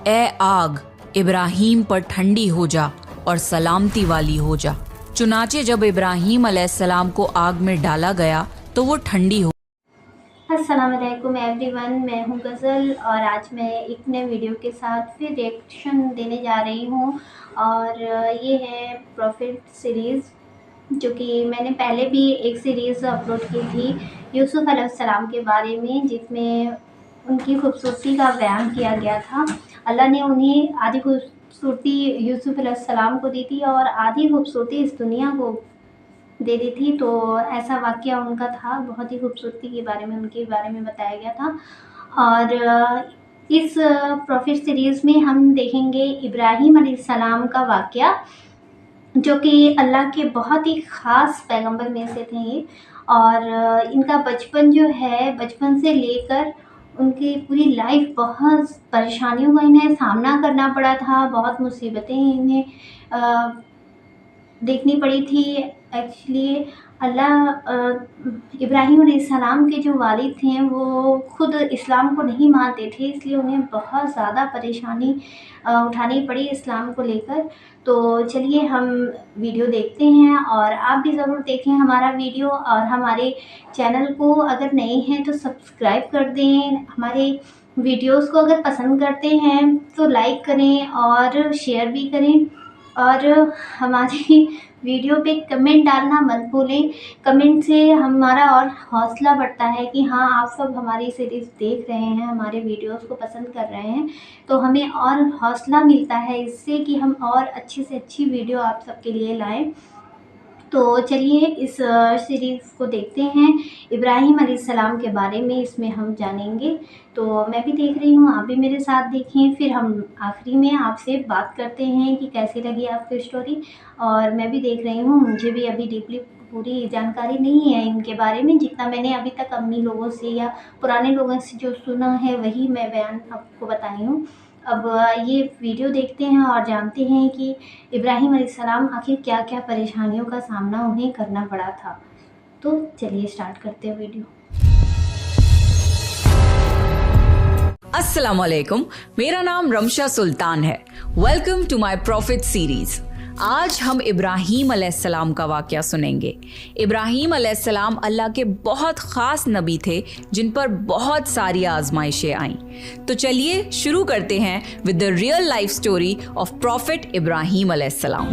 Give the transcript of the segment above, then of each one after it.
اے آگ ابراہیم پر ٹھنڈی ہو جا اور سلامتی والی ہو جا۔ چنانچہ جب ابراہیم علیہ السلام کو آگ میں ڈالا گیا تو وہ ٹھنڈی ہو۔ السلام علیکم ایوری ون، میں ہوں غزل اور آج میں ایک نئے ویڈیو کے ساتھ پھر ریئیکشن دینے جا رہی ہوں، اور یہ ہے پروفٹ سیریز، جو کہ میں نے پہلے بھی ایک سیریز اپلوڈ کی تھی یوسف علیہ السلام کے بارے میں، جس میں ان کی خوبصورتی کا بیان کیا گیا تھا۔ اللہ نے انہیں آدھی خوبصورتی یوسف علیہ السلام کو دی تھی اور آدھی خوبصورتی اس دنیا کو دے دی تھی، تو ایسا واقعہ ان کا تھا۔ بہت ہی خوبصورتی کے بارے میں ان کے بارے میں بتایا گیا تھا، اور اس پروفٹ سیریز میں ہم دیکھیں گے ابراہیم علیہ السلام کا واقعہ، جو کہ اللہ کے بہت ہی خاص پیغمبر میں سے تھے، اور ان کا بچپن جو ہے، بچپن سے لے کر ان کی پوری لائف بہت پریشانیوں کا انہیں سامنا کرنا پڑا تھا، بہت مصیبتیں انہیں دیکھنی پڑی تھی۔ ایکچولی اللہ ابراہیم علیہ السلام کے جو والد تھے وہ خود اسلام کو نہیں مانتے تھے، اس لیے انہیں بہت زیادہ پریشانی اٹھانی پڑی اسلام کو لے کر۔ تو چلیے ہم ویڈیو دیکھتے ہیں، اور آپ بھی ضرور دیکھیں ہمارا ویڈیو، اور ہمارے چینل کو اگر نئے ہیں تو سبسکرائب کر دیں۔ ہمارے ویڈیوز کو اگر پسند کرتے ہیں تو لائک کریں اور شیئر بھی کریں، اور ہماری ویڈیو پہ کمنٹ ڈالنا مت بھولیں۔ کمنٹ سے ہمارا اور حوصلہ بڑھتا ہے کہ ہاں آپ سب ہماری سیریز دیکھ رہے ہیں، ہمارے ویڈیوز کو پسند کر رہے ہیں، تو ہمیں اور حوصلہ ملتا ہے اس سے کہ ہم اور اچھی سے اچھی ویڈیو آپ سب کے لیے لائیں۔ تو چلیے اس سیریز کو دیکھتے ہیں، ابراہیم علیہ السلام کے بارے میں اس میں ہم جانیں گے۔ تو میں بھی دیکھ رہی ہوں، آپ بھی میرے ساتھ دیکھیں، پھر ہم آخری میں آپ سے بات کرتے ہیں کہ کیسی لگی آپ کو اسٹوری۔ اور میں بھی دیکھ رہی ہوں، مجھے بھی ابھی ڈیپلی پوری جانکاری نہیں ہے ان کے بارے میں، جتنا میں نے ابھی تک امی لوگوں سے یا پرانے لوگوں سے جو سنا ہے وہی میں بیان آپ کو بتائی ہوں۔ اب یہ ویڈیو دیکھتے ہیں اور جانتے ہیں کہ ابراہیم علیہ السلام آخر کیا کیا پریشانیوں کا سامنا انہیں کرنا پڑا تھا۔ تو چلیے اسٹارٹ کرتے ہیں ویڈیو۔ السلام علیکم، میرا نام رمشا سلطان ہے۔ Welcome to my profit series. آج ہم ابراہیم علیہ السلام کا واقعہ سنیں گے۔ ابراہیم علیہ السلام اللہ کے بہت خاص نبی تھے جن پر بہت ساری آزمائشیں آئیں۔ تو چلیے شروع کرتے ہیں with the real life story of Prophet ابراہیم علیہ السلام۔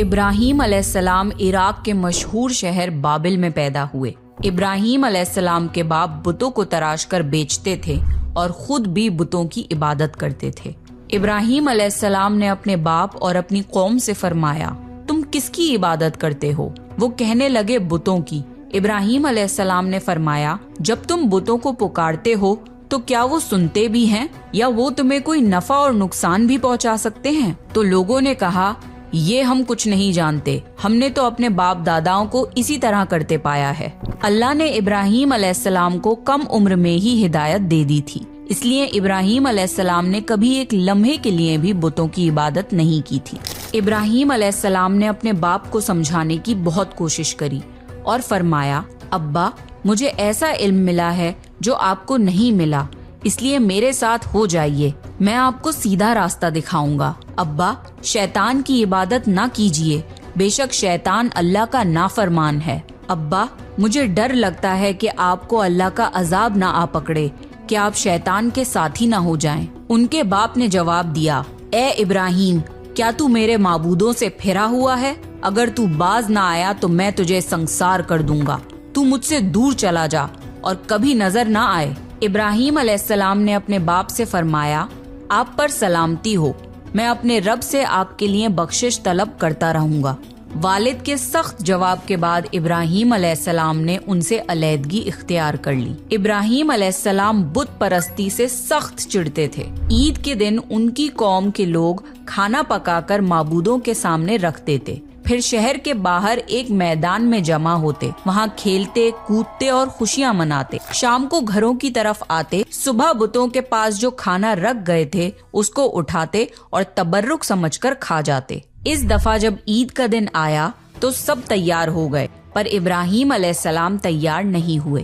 ابراہیم علیہ السلام عراق کے مشہور شہر بابل میں پیدا ہوئے۔ ابراہیم علیہ السلام کے باپ بتوں کو تراش کر بیچتے تھے اور خود بھی بتوں کی عبادت کرتے تھے۔ ابراہیم علیہ السلام نے اپنے باپ اور اپنی قوم سے فرمایا، تم کس کی عبادت کرتے ہو؟ وہ کہنے لگے، بتوں کی۔ ابراہیم علیہ السلام نے فرمایا، جب تم بتوں کو پکارتے ہو تو کیا وہ سنتے بھی ہیں، یا وہ تمہیں کوئی نفع اور نقصان بھی پہنچا سکتے ہیں؟ تو لوگوں نے کہا، یہ ہم کچھ نہیں جانتے، ہم نے تو اپنے باپ داداؤں کو اسی طرح کرتے پایا ہے۔ اللہ نے ابراہیم علیہ السلام کو کم عمر میں ہی ہدایت دے دی تھی، اس لیے ابراہیم علیہ السلام نے کبھی ایک لمحے کے لیے بھی بتوں کی عبادت نہیں کی تھی۔ ابراہیم علیہ السلام نے اپنے باپ کو سمجھانے کی بہت کوشش کری اور فرمایا، ابا مجھے ایسا علم ملا ہے جو آپ کو نہیں ملا، اس لیے میرے ساتھ ہو جائیے، میں آپ کو سیدھا راستہ دکھاؤں گا۔ ابا شیطان کی عبادت نہ کیجیے، بے شک شیطان اللہ کا نافرمان ہے۔ ابا مجھے ڈر لگتا ہے کہ آپ کو اللہ کا عذاب نہ آ پکڑے، کہ آپ شیطان کے ساتھی نہ ہو جائیں۔ ان کے باپ نے جواب دیا، اے ابراہیم کیا تو میرے معبودوں سے پھرا ہوا ہے؟ اگر تو باز نہ آیا تو میں تجھے سنسار کر دوں گا، تو مجھ سے دور چلا جا اور کبھی نظر نہ آئے۔ ابراہیم علیہ السلام نے اپنے باپ سے فرمایا، آپ پر سلامتی ہو، میں اپنے رب سے آپ کے لیے بخشش طلب کرتا رہوں گا۔ والد کے سخت جواب کے بعد ابراہیم علیہ السلام نے ان سے علیحدگی اختیار کر لی۔ ابراہیم علیہ السلام بت پرستی سے سخت چڑھتے تھے۔ عید کے دن ان کی قوم کے لوگ کھانا پکا کر معبودوں کے سامنے رکھتے تھے، پھر شہر کے باہر ایک میدان میں جمع ہوتے، وہاں کھیلتے کودتے اور خوشیاں مناتے۔ شام کو گھروں کی طرف آتے، صبح بتوں کے پاس جو کھانا رکھ گئے تھے اس کو اٹھاتے اور تبرک سمجھ کر کھا جاتے۔ اس دفعہ جب عید کا دن آیا تو سب تیار ہو گئے، پر ابراہیم علیہ السلام تیار نہیں ہوئے۔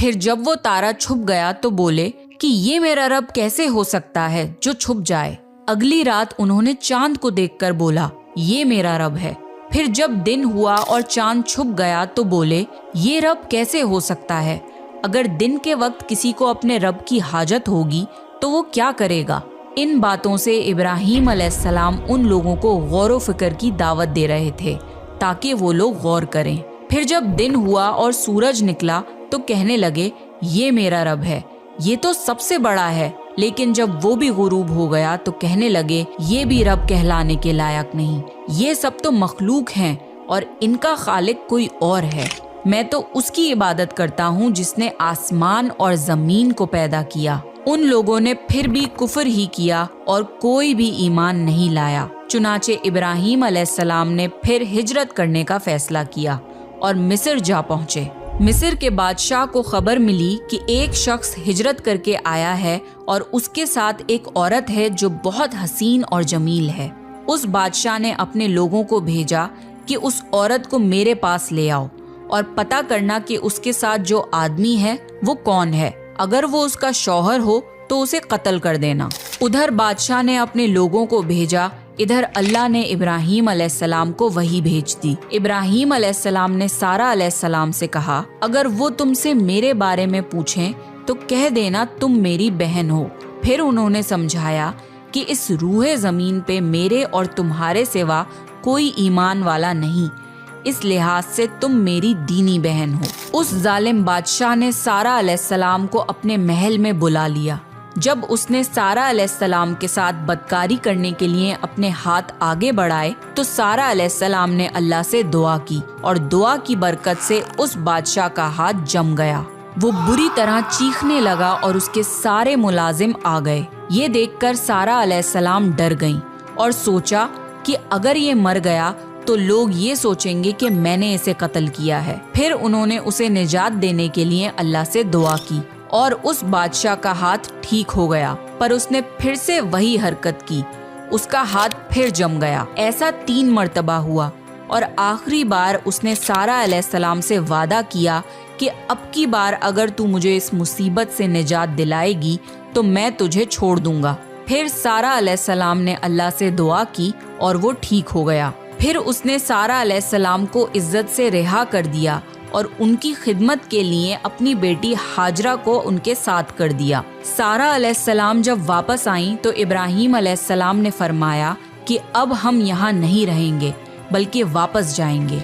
پھر جب وہ تارا چھپ گیا تو بولے کہ یہ میرا رب کیسے ہو سکتا ہے جو چھپ جائے۔ اگلی رات انہوں نے چاند کو دیکھ کر بولا یہ میرا رب ہے۔ پھر جب دن ہوا اور چاند چھپ گیا تو بولے یہ رب کیسے ہو سکتا ہے؟ اگر دن کے وقت کسی کو اپنے رب کی حاجت ہوگی تو وہ کیا کرے گا؟ ان باتوں سے ابراہیم علیہ السلام ان لوگوں کو غور و فکر کی دعوت دے رہے تھے تاکہ وہ لوگ غور کریں۔ پھر جب دن ہوا اور سورج نکلا تو کہنے لگے یہ میرا رب ہے، یہ تو سب سے بڑا ہے۔ لیکن جب وہ بھی غروب ہو گیا تو کہنے لگے یہ بھی رب کہلانے کے لائق نہیں، یہ سب تو مخلوق ہیں اور ان کا خالق کوئی اور ہے۔ میں تو اس کی عبادت کرتا ہوں جس نے آسمان اور زمین کو پیدا کیا۔ ان لوگوں نے پھر بھی کفر ہی کیا اور کوئی بھی ایمان نہیں لایا۔ چنانچہ ابراہیم علیہ السلام نے پھر ہجرت کرنے کا فیصلہ کیا اور مصر جا پہنچے۔ مصر کے بادشاہ کو خبر ملی کہ ایک شخص ہجرت کر کے آیا ہے اور اس کے ساتھ ایک عورت ہے جو بہت حسین اور جمیل ہے۔ اس بادشاہ نے اپنے لوگوں کو بھیجا کہ اس عورت کو میرے پاس لے آؤ اور پتہ کرنا کہ اس کے ساتھ جو آدمی ہے وہ کون ہے، اگر وہ اس کا شوہر ہو تو اسے قتل کر دینا۔ ادھر بادشاہ نے اپنے لوگوں کو بھیجا، ادھر اللہ نے ابراہیم علیہ السلام کو وحی بھیج دی۔ ابراہیم علیہ السلام نے سارہ علیہ السلام سے کہا اگر وہ تم سے میرے بارے میں پوچھیں تو کہہ دینا تم میری بہن ہو۔ پھر انہوں نے سمجھایا کہ اس روح زمین پہ میرے اور تمہارے سوا کوئی ایمان والا نہیں، اس لحاظ سے تم میری دینی بہن ہو۔ اس ظالم بادشاہ نے سارہ علیہ السلام کو اپنے محل میں بلا لیا۔ جب اس نے سارہ علیہ السلام کے ساتھ بدکاری کرنے کے لیے اپنے ہاتھ آگے بڑھائے تو سارہ علیہ السلام نے اللہ سے دعا کی اور دعا کی برکت سے اس بادشاہ کا ہاتھ جم گیا۔ وہ بری طرح چیخنے لگا اور اس کے سارے ملازم آ گئے۔ یہ دیکھ کر سارہ علیہ السلام ڈر گئیں اور سوچا کہ اگر یہ مر گیا تو لوگ یہ سوچیں گے کہ میں نے اسے قتل کیا ہے۔ پھر انہوں نے اسے نجات دینے کے لیے اللہ سے دعا کی اور اس بادشاہ کا ہاتھ ٹھیک ہو گیا، پر اس نے پھر سے وہی حرکت کی، اس کا ہاتھ پھر جم گیا۔ ایسا 3 مرتبہ ہوا اور آخری بار اس نے سارہ علیہ السلام سے وعدہ کیا کہ اب کی بار اگر تو مجھے اس مصیبت سے نجات دلائے گی تو میں تجھے چھوڑ دوں گا۔ پھر سارہ علیہ السلام نے اللہ سے دعا کی اور وہ ٹھیک ہو گیا۔ پھر اس نے سارہ علیہ السلام کو عزت سے رہا کر دیا اور ان کی خدمت کے لیے اپنی بیٹی ہاجرہ کو ان کے ساتھ کر دیا۔ سارہ علیہ السلام جب واپس آئیں تو ابراہیم علیہ السلام نے فرمایا کہ اب ہم یہاں نہیں رہیں گے بلکہ واپس جائیں گے۔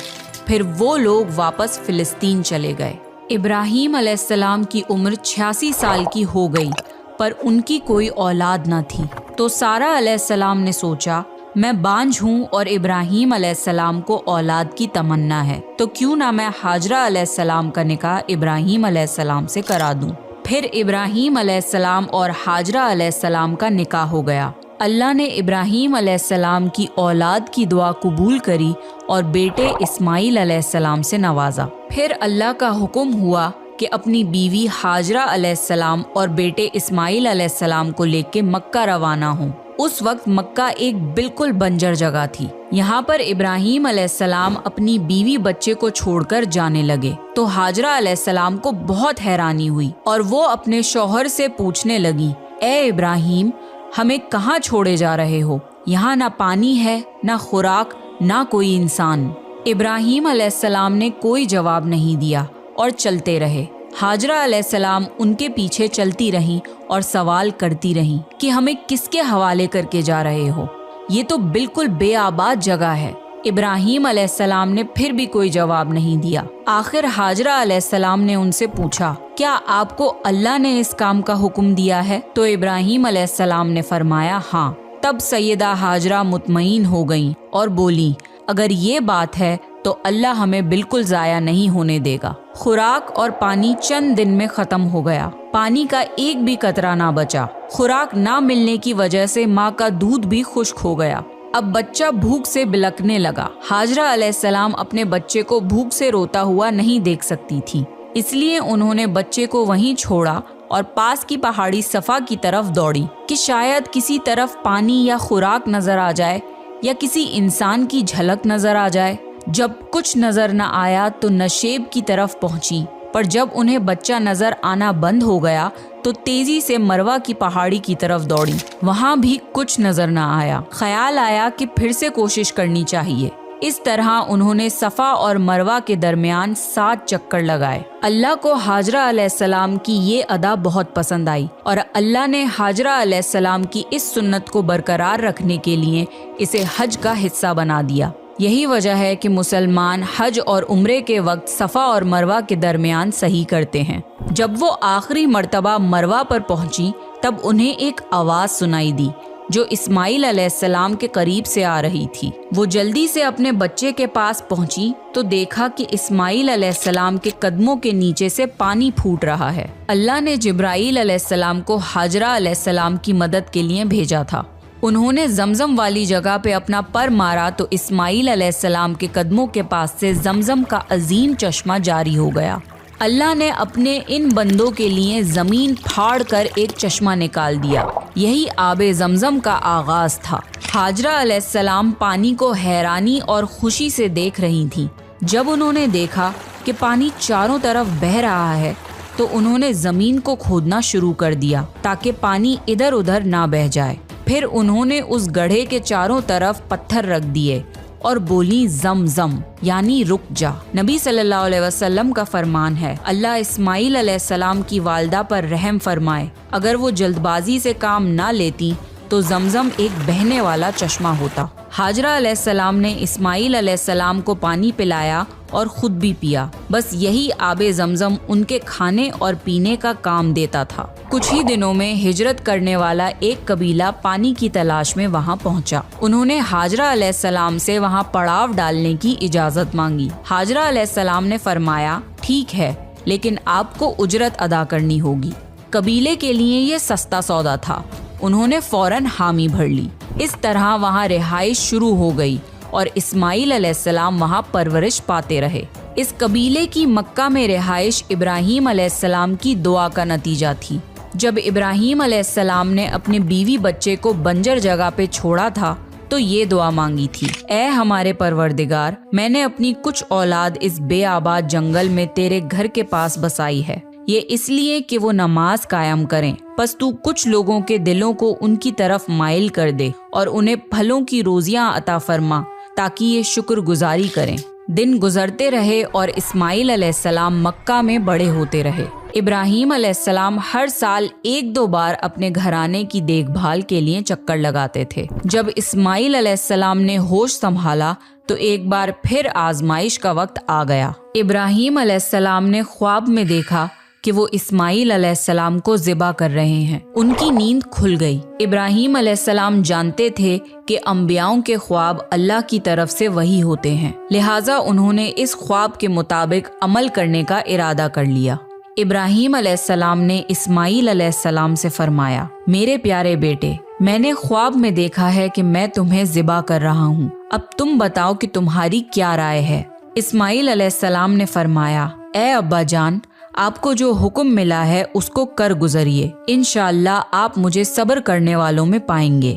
پھر وہ لوگ واپس فلسطین چلے گئے۔ ابراہیم علیہ السلام کی عمر 86 سال کی ہو گئی پر ان کی کوئی اولاد نہ تھی، تو سارہ علیہ السلام نے سوچا میں بانجھ ہوں اور ابراہیم علیہ السلام کو اولاد کی تمنا ہے، تو کیوں نہ میں ہاجرہ علیہ السلام کا نکاح ابراہیم علیہ السلام سے کرا دوں۔ پھر ابراہیم علیہ السلام اور ہاجرہ علیہ السلام کا نکاح ہو گیا۔ اللہ نے ابراہیم علیہ السلام کی اولاد کی دعا قبول کری اور بیٹے اسماعیل علیہ السلام سے نوازا۔ پھر اللہ کا حکم ہوا کہ اپنی بیوی ہاجرہ علیہ السلام اور بیٹے اسماعیل علیہ السلام کو لے کے مکہ روانہ ہوں۔ اس وقت مکہ ایک بالکل بنجر جگہ تھی۔ یہاں پر ابراہیم علیہ السلام اپنی بیوی بچے کو چھوڑ کر جانے لگے تو ہاجرہ علیہ السلام کو بہت حیرانی ہوئی اور وہ اپنے شوہر سے پوچھنے لگی اے ابراہیم، ہمیں کہاں چھوڑے جا رہے ہو؟ یہاں نہ پانی ہے، نہ خوراک، نہ کوئی انسان۔ ابراہیم علیہ السلام نے کوئی جواب نہیں دیا اور چلتے رہے۔ ہاجرہ علیہ السلام ان کے پیچھے چلتی رہیں اور سوال کرتی رہیں کہ ہمیں کس کے حوالے کر کے جا رہے ہو؟ یہ تو بالکل بے آباد جگہ ہے۔ ابراہیم علیہ السلام نے پھر بھی کوئی جواب نہیں دیا۔ آخر ہاجرہ علیہ السلام نے ان سے پوچھا کیا آپ کو اللہ نے اس کام کا حکم دیا ہے؟ تو ابراہیم علیہ السلام نے فرمایا ہاں۔ تب سیدہ ہاجرہ مطمئن ہو گئیں اور بولی اگر یہ بات ہے تو اللہ ہمیں بالکل ضائع نہیں ہونے دے گا۔ خوراک اور پانی چند دن میں ختم ہو گیا، پانی کا ایک بھی قطرہ نہ بچا۔ خوراک نہ ملنے کی وجہ سے ماں کا دودھ بھی خشک ہو گیا۔ اب بچہ بھوک سے بلکنے لگا۔ ہاجرہ علیہ السلام اپنے بچے کو بھوک سے روتا ہوا نہیں دیکھ سکتی تھی، اس لیے انہوں نے بچے کو وہیں چھوڑا اور پاس کی پہاڑی صفا کی طرف دوڑی کہ شاید کسی طرف پانی یا خوراک نظر آ جائے یا کسی انسان کی جھلک نظر آ جائے۔ جب کچھ نظر نہ آیا تو نشیب کی طرف پہنچی پر جب انہیں بچہ نظر آنا بند ہو گیا تو تیزی سے مروا کی پہاڑی کی طرف دوڑی۔ وہاں بھی کچھ نظر نہ آیا۔ خیال آیا کہ پھر سے کوشش کرنی چاہیے۔ اس طرح انہوں نے صفا اور مروہ کے درمیان 7 چکر لگائے۔ اللہ کو ہاجرہ علیہ السلام کی یہ ادا بہت پسند آئی اور اللہ نے ہاجرہ علیہ السلام کی اس سنت کو برقرار رکھنے کے لیے اسے حج کا حصہ بنا دیا۔ یہی وجہ ہے کہ مسلمان حج اور عمرے کے وقت صفا اور مروہ کے درمیان صحیح کرتے ہیں۔ جب وہ آخری مرتبہ مروہ پر پہنچی تب انہیں ایک آواز سنائی دی جو اسماعیل علیہ السلام کے قریب سے آ رہی تھی۔ وہ جلدی سے اپنے بچے کے پاس پہنچی تو دیکھا کہ اسماعیل علیہ السلام کے قدموں کے نیچے سے پانی پھوٹ رہا ہے۔ اللہ نے جبرائیل علیہ السلام کو ہاجرہ علیہ السلام کی مدد کے لیے بھیجا تھا۔ انہوں نے زمزم والی جگہ پہ اپنا پر مارا تو اسماعیل علیہ السلام کے قدموں کے پاس سے زمزم کا عظیم چشمہ جاری ہو گیا۔ اللہ نے اپنے ان بندوں کے لیے زمین پھاڑ کر ایک چشمہ نکال دیا۔ یہی آب زمزم کا آغاز تھا۔ ہاجرہ علیہ السلام پانی کو حیرانی اور خوشی سے دیکھ رہی تھیں۔ جب انہوں نے دیکھا کہ پانی چاروں طرف بہہ رہا ہے تو انہوں نے زمین کو کھودنا شروع کر دیا تاکہ پانی ادھر ادھر نہ بہہ جائے۔ پھر انہوں نے اس گڑھے کے چاروں طرف پتھر رکھ دیے اور بولی زمزم یعنی رک جا۔ نبی صلی اللہ علیہ وسلم کا فرمان ہے، اللہ اسماعیل علیہ السلام کی والدہ پر رحم فرمائے، اگر وہ جلد بازی سے کام نہ لیتی تو زمزم ایک بہنے والا چشمہ ہوتا۔ ہاجرہ علیہ السلام نے اسماعیل علیہ السلام کو پانی پلایا اور خود بھی پیا۔ بس یہی آب زمزم ان کے کھانے اور پینے کا کام دیتا تھا۔ کچھ ہی دنوں میں ہجرت کرنے والا ایک قبیلہ پانی کی تلاش میں وہاں پہنچا۔ انہوں نے ہاجرہ علیہ السلام سے وہاں پڑاؤ ڈالنے کی اجازت مانگی۔ ہاجرہ علیہ السلام نے فرمایا، ٹھیک ہے، لیکن آپ کو اجرت ادا کرنی ہوگی۔ قبیلے کے لیے یہ سستا سودا تھا۔ انہوں نے فوراً حامی بھر لی۔ اس طرح وہاں رہائش شروع ہو گئی اور اسماعیل علیہ السلام وہاں پرورش پاتے رہے۔ اس قبیلے کی مکہ میں رہائش ابراہیم علیہ السلام کی دعا کا نتیجہ تھی۔ جب ابراہیم علیہ السلام نے اپنے بیوی بچے کو بنجر جگہ پہ چھوڑا تھا تو یہ دعا مانگی تھی، اے ہمارے پروردگار، میں نے اپنی کچھ اولاد اس بے آباد جنگل میں تیرے گھر کے پاس بسائی ہے، یہ اس لیے کہ وہ نماز قائم کریں، پس تو کچھ لوگوں کے دلوں کو ان کی طرف مائل کر دے اور انہیں پھلوں کی روزیاں عطا فرما تاکہ یہ شکر گزاری کریں۔ دن گزرتے رہے اور اسماعیل علیہ السلام مکہ میں بڑے ہوتے رہے۔ ابراہیم علیہ السلام ہر سال 1-2 بار اپنے گھرانے کی دیکھ بھال کے لیے چکر لگاتے تھے۔ جب اسماعیل علیہ السلام نے ہوش سنبھالا تو ایک بار پھر آزمائش کا وقت آ گیا۔ ابراہیم علیہ السلام نے خواب میں دیکھا کہ وہ اسماعیل علیہ السلام کو ذبح کر رہے ہیں۔ ان کی نیند کھل گئی۔ ابراہیم علیہ السلام جانتے تھے کہ انبیاؤں کے خواب اللہ کی طرف سے وحی ہوتے ہیں، لہٰذا انہوں نے اس خواب کے مطابق عمل کرنے کا ارادہ کر لیا۔ ابراہیم علیہ السلام نے اسماعیل علیہ السلام سے فرمایا، میرے پیارے بیٹے، میں نے خواب میں دیکھا ہے کہ میں تمہیں ذبح کر رہا ہوں، اب تم بتاؤ کہ تمہاری کیا رائے ہے؟ اسماعیل علیہ السلام نے فرمایا، اے ابا جان، آپ کو جو حکم ملا ہے اس کو کر گزریے، انشاءاللہ آپ مجھے صبر کرنے والوں میں پائیں گے۔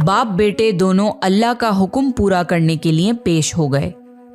باپ بیٹے دونوں اللہ کا حکم پورا کرنے کے لیے پیش ہو گئے۔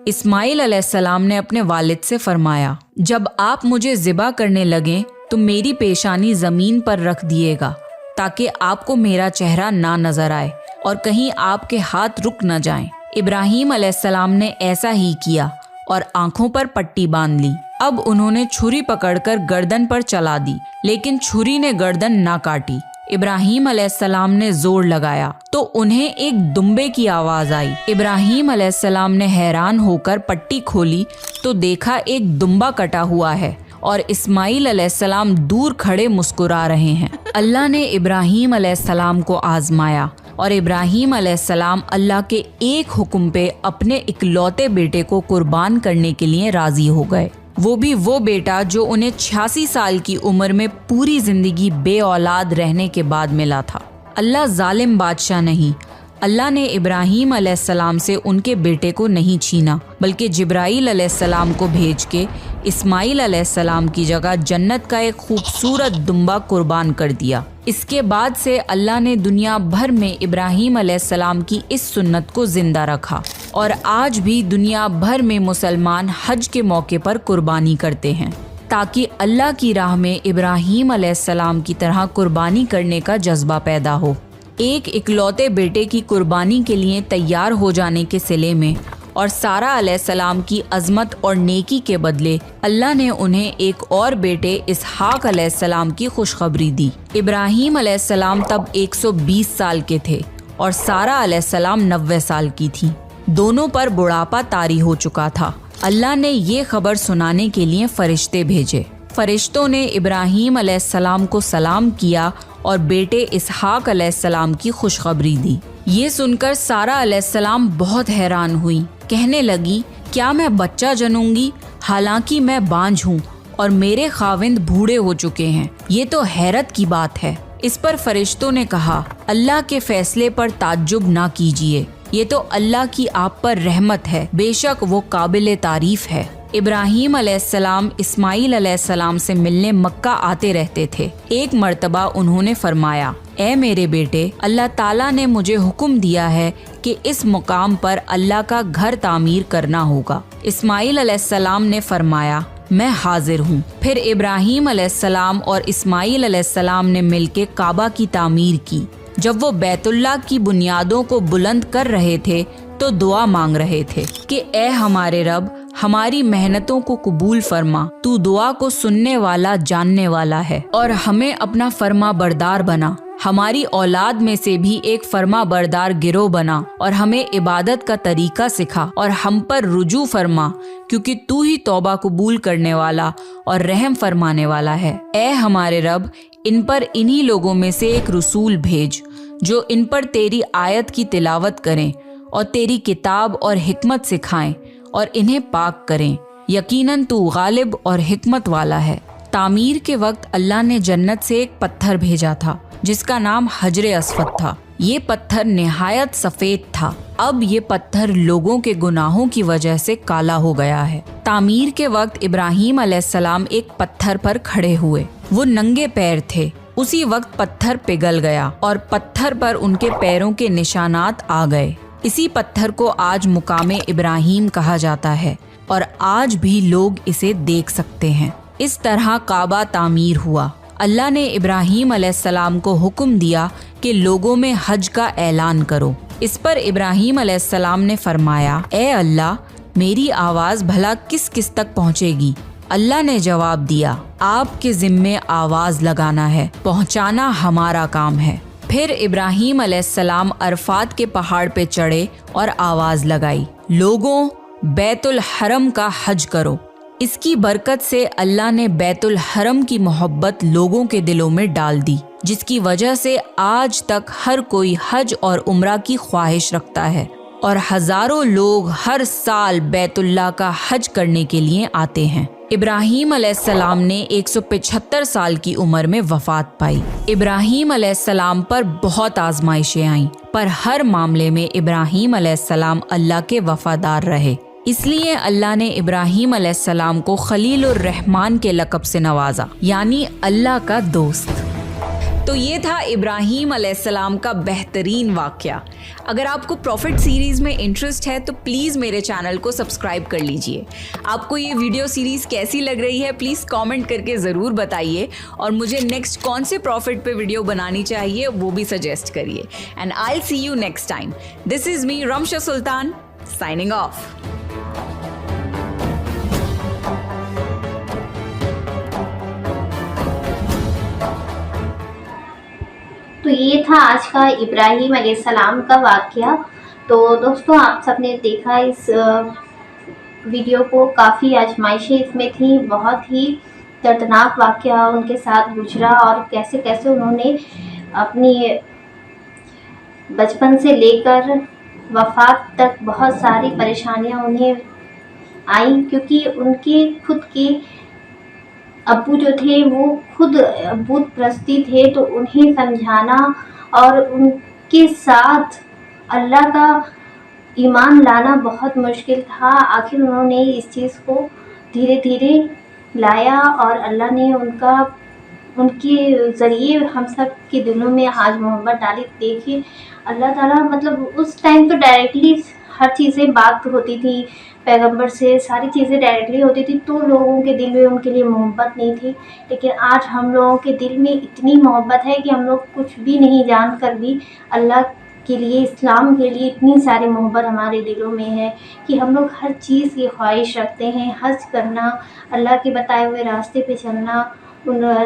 اسماعیل علیہ السلام نے اپنے والد سے فرمایا، جب آپ مجھے ذبح کرنے لگیں تو میری پیشانی زمین پر رکھ دیے گا تاکہ آپ کو میرا چہرہ نہ نظر آئے اور کہیں آپ کے ہاتھ رک نہ جائیں۔ ابراہیم علیہ السلام نے ایسا ہی کیا اور آنکھوں پر پٹی باندھ لی۔ اب انہوں نے چھری پکڑ کر گردن پر چلا دی، لیکن چھری نے گردن نہ کاٹی۔ ابراہیم علیہ السلام نے زور لگایا تو انہیں ایک دمبے کی آواز آئی۔ ابراہیم علیہ السلام نے حیران ہو کر پٹی کھولی تو دیکھا ایک دمبا کٹا ہوا ہے اور اسماعیل علیہ السلام دور کھڑے مسکرا رہے ہیں۔ اللہ نے ابراہیم علیہ السلام کو آزمایا اور ابراہیم علیہ السلام اللہ کے ایک حکم پہ اپنے اکلوتے بیٹے کو قربان کرنے کے لیے راضی ہو گئے، وہ بھی وہ بیٹا جو انہیں 86 سال کی عمر میں پوری زندگی بے اولاد رہنے کے بعد ملا تھا۔ اللہ ظالم بادشاہ نہیں، اللہ نے ابراہیم علیہ السلام سے ان کے بیٹے کو نہیں چھینا، بلکہ جبرائیل علیہ السلام کو بھیج کے اسماعیل علیہ السلام کی جگہ جنت کا ایک خوبصورت دمبا قربان کر دیا۔ اس کے بعد سے اللہ نے دنیا بھر میں ابراہیم علیہ السلام کی اس سنت کو زندہ رکھا اور آج بھی دنیا بھر میں مسلمان حج کے موقع پر قربانی کرتے ہیں۔ تاکہ اللہ کی راہ میں ابراہیم علیہ السلام کی طرح قربانی کرنے کا جذبہ پیدا ہو۔ ایک اکلوتے بیٹے کی قربانی کے لیے تیار ہو جانے کے صلے میں اور سارہ علیہ السلام کی عظمت اور نیکی کے بدلے اللہ نے انہیں ایک اور بیٹے اسحاق علیہ السلام کی خوشخبری دی۔ ابراہیم علیہ السلام تب 120 سال کے تھے اور سارہ علیہ السلام 90 سال کی تھی۔ دونوں پر بڑھاپا طاری ہو چکا تھا۔ اللہ نے یہ خبر سنانے کے لیے فرشتے بھیجے۔ فرشتوں نے ابراہیم علیہ السلام کو سلام کیا اور بیٹے اسحاق علیہ السلام کی خوشخبری دی۔ یہ سن کر سارہ علیہ السلام بہت حیران ہوئی، کہنے لگی کیا میں بچہ جنوں گی؟ حالانکہ میں بانجھ ہوں اور میرے خاوند بوڑھے ہو چکے ہیں، یہ تو حیرت کی بات ہے۔ اس پر فرشتوں نے کہا اللہ کے فیصلے پر تعجب نہ کیجیے، یہ تو اللہ کی آپ پر رحمت ہے، بے شک وہ قابل تعریف ہے۔ ابراہیم علیہ السلام اسماعیل علیہ السلام سے ملنے مکہ آتے رہتے تھے۔ ایک مرتبہ انہوں نے فرمایا اے میرے بیٹے، اللہ تعالیٰ نے مجھے حکم دیا ہے کہ اس مقام پر اللہ کا گھر تعمیر کرنا ہوگا۔ اسماعیل علیہ السلام نے فرمایا میں حاضر ہوں۔ پھر ابراہیم علیہ السلام اور اسماعیل علیہ السلام نے مل کے کعبہ کی تعمیر کی۔ جب وہ بیت اللہ کی بنیادوں کو بلند کر رہے تھے تو دعا مانگ رہے تھے کہ اے ہمارے رب، ہماری محنتوں کو قبول فرما، تو دعا کو سننے والا جاننے والا ہے، اور ہمیں اپنا فرما بردار بنا، ہماری اولاد میں سے بھی ایک فرما بردار گروہ بنا، اور ہمیں عبادت کا طریقہ سکھا اور ہم پر رجوع فرما، کیونکہ تو ہی توبہ قبول کرنے والا اور رحم فرمانے والا ہے۔ اے ہمارے رب، ان پر انہی لوگوں میں سے ایک رسول بھیج جو ان پر تیری آیت کی تلاوت کریں اور تیری کتاب اور حکمت سکھائیں اور انہیں پاک کریں، یقیناً تو غالب اور حکمت والا ہے۔ تعمیر کے وقت اللہ نے جنت سے ایک پتھر بھیجا تھا جس کا نام حجر اسود تھا۔ یہ پتھر نہایت سفید تھا۔ اب یہ پتھر لوگوں کے گناہوں کی وجہ سے کالا ہو گیا ہے۔ تعمیر کے وقت ابراہیم علیہ السلام ایک پتھر پر کھڑے ہوئے۔ وہ ننگے پیر تھے۔ اسی وقت پتھر پگھل گیا اور پتھر پر ان کے پیروں کے نشانات آ گئے۔ اسی پتھر کو آج مقام ابراہیم کہا جاتا ہے اور آج بھی لوگ اسے دیکھ سکتے ہیں۔ اس طرح کعبہ تعمیر ہوا۔ اللہ نے ابراہیم علیہ السلام کو حکم دیا کہ لوگوں میں حج کا اعلان کرو۔ اس پر ابراہیم علیہ السلام نے فرمایا اے اللہ، میری آواز بھلا کس کس تک پہنچے گی؟ اللہ نے جواب دیا آپ کے ذمے آواز لگانا ہے، پہنچانا ہمارا کام ہے۔ پھر ابراہیم علیہ السلام عرفات کے پہاڑ پہ چڑھے اور آواز لگائی لوگوں، بیت الحرم کا حج کرو۔ اس کی برکت سے اللہ نے بیت الحرم کی محبت لوگوں کے دلوں میں ڈال دی، جس کی وجہ سے آج تک ہر کوئی حج اور عمرہ کی خواہش رکھتا ہے، اور ہزاروں لوگ ہر سال بیت اللہ کا حج کرنے کے لیے آتے ہیں۔ ابراہیم علیہ السلام نے 175 سال کی عمر میں وفات پائی۔ ابراہیم علیہ السلام پر بہت آزمائشیں آئیں، پر ہر معاملے میں ابراہیم علیہ السلام اللہ کے وفادار رہے۔ اس لیے اللہ نے ابراہیم علیہ السلام کو خلیل الرحمن کے لقب سے نوازا، یعنی اللہ کا دوست۔ تو یہ تھا ابراہیم علیہ السلام کا بہترین واقعہ۔ اگر آپ کو پروفٹ سیریز میں انٹرسٹ ہے تو پلیز میرے چینل کو سبسکرائب کر لیجئے۔ آپ کو یہ ویڈیو سیریز کیسی لگ رہی ہے پلیز کامنٹ کر کے ضرور بتائیے، اور مجھے نیکسٹ کون سے پروفٹ پہ ویڈیو بنانی چاہیے وہ بھی سجیسٹ کریے۔ And I'll see you next time. This is me, Ramsha Sultan, signing off. تو یہ تھا آج کا ابراہیم علیہ السلام کا واقعہ۔ تو دوستوں، آپ سب نے دیکھا اس ویڈیو کو، کافی آزمائشیں اس میں تھیں، بہت ہی دردناک واقعہ ان کے ساتھ گزرا، اور کیسے کیسے انہوں نے اپنی بچپن سے لے کر وفات تک بہت ساری پریشانیاں انہیں آئیں، کیونکہ ان کے خود کے ابو جو تھے وہ خود بت پرستی تھے، تو انہیں سمجھانا اور ان کے ساتھ اللہ کا ایمان لانا بہت مشکل تھا۔ آخر انہوں نے اس چیز کو دھیرے دھیرے لایا، اور اللہ نے ان کے ذریعے ہم سب کے دلوں میں آج محبت ڈالی۔ دیکھیے اللہ تعالیٰ مطلب اس ٹائم تو ڈائریکٹلی ہر چیزیں بات ہوتی تھی پیغمبر سے، ساری چیزیں ڈائریکٹلی ہوتی تھی، تو لوگوں کے دل میں ان کے لیے محبت نہیں تھی. لیکن آج ہم لوگوں کے دل میں اتنی محبت ہے کہ ہم لوگ کچھ بھی نہیں جان کر بھی اللہ کے لیے، اسلام کے لیے اتنی ساری محبت ہمارے دلوں میں ہے کہ ہم لوگ ہر چیز کی خواہش رکھتے ہیں. حج کرنا، اللہ کے بتائے ہوئے راستے پہ چلنا،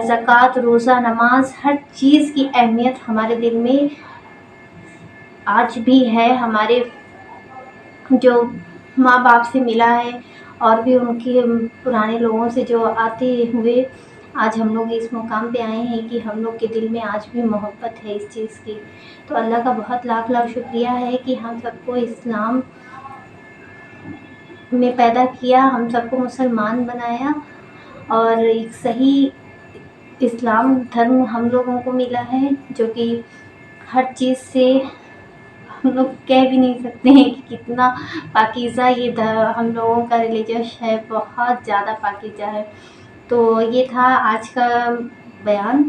زکوٰۃ، روزہ، نماز، ہر چیز کی اہمیت ہمارے دل میں آج بھی ہے. ہمارے جو ماں باپ سے ملا ہے اور بھی ان کے پرانے لوگوں سے جو آتے ہوئے آج ہم لوگ اس مقام پہ آئے ہیں کہ ہم لوگ کے دل میں آج بھی محبت ہے اس چیز کی. تو اللہ کا بہت لاکھ لاکھ شکریہ ہے کہ ہم سب کو اسلام میں پیدا کیا، ہم سب کو مسلمان بنایا، اور ایک صحیح اسلام دھرم ہم لوگوں کو ملا ہے جو کہ ہر چیز سے ہم لوگ کہہ بھی نہیں سکتے ہیں کہ کتنا پاکیزہ یہ ہم لوگوں کا ریلیجس ہے، بہت زیادہ پاکیزہ ہے. تو یہ تھا آج کا بیان،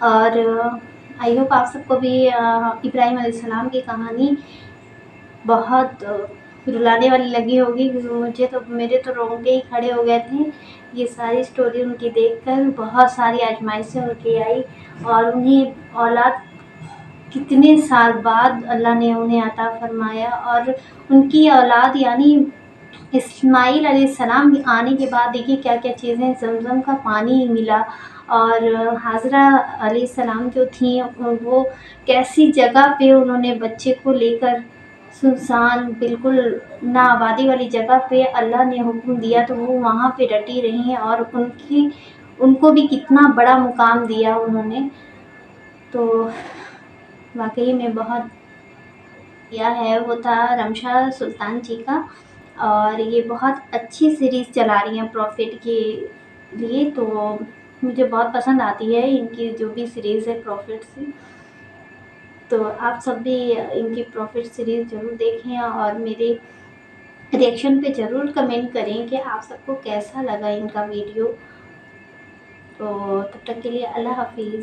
اور آئی ہوپ آپ سب کو بھی ابراہیم علیہ السلام کی کہانی بہت رلانے والی لگی ہوگی. مجھے تو میرے تو رونگٹے ہی کھڑے ہو گئے تھے یہ ساری اسٹوری ان کی دیکھ کر. بہت ساری آزمائشیں ان کی آئی اور انہیں اولاد کتنے سال بعد اللہ نے انہیں عطا فرمایا، اور ان کی اولاد یعنی اسماعیل علیہ السلام آنے کے بعد دیکھیے کیا کیا چیزیں، زمزم کا پانی ملا، اور حاجرہ علیہ السلام جو تھیں وہ کیسی جگہ پہ انہوں نے بچے کو لے کر، سنسان بالکل نا آبادی والی جگہ پہ اللہ نے حکم دیا تو وہ وہاں پہ ڈٹی رہی ہیں، اور ان کو بھی کتنا بڑا مقام دیا انہوں نے. تو واقعی میں بہت کیا ہے. وہ تھا رمشا سلطان جی کا، اور یہ بہت اچھی سیریز چلا رہی ہیں پروفٹ کے لیے، تو مجھے بہت پسند آتی ہے ان کی جو بھی سیریز ہے پروفٹ سے. تو آپ سب بھی ان کی پروفٹ سیریز ضرور دیکھیں اور میرے ریئیکشن پہ ضرور کمنٹ کریں کہ آپ سب کو کیسا لگا ان کا ویڈیو. تو تب تک کے لیے اللہ حافظ.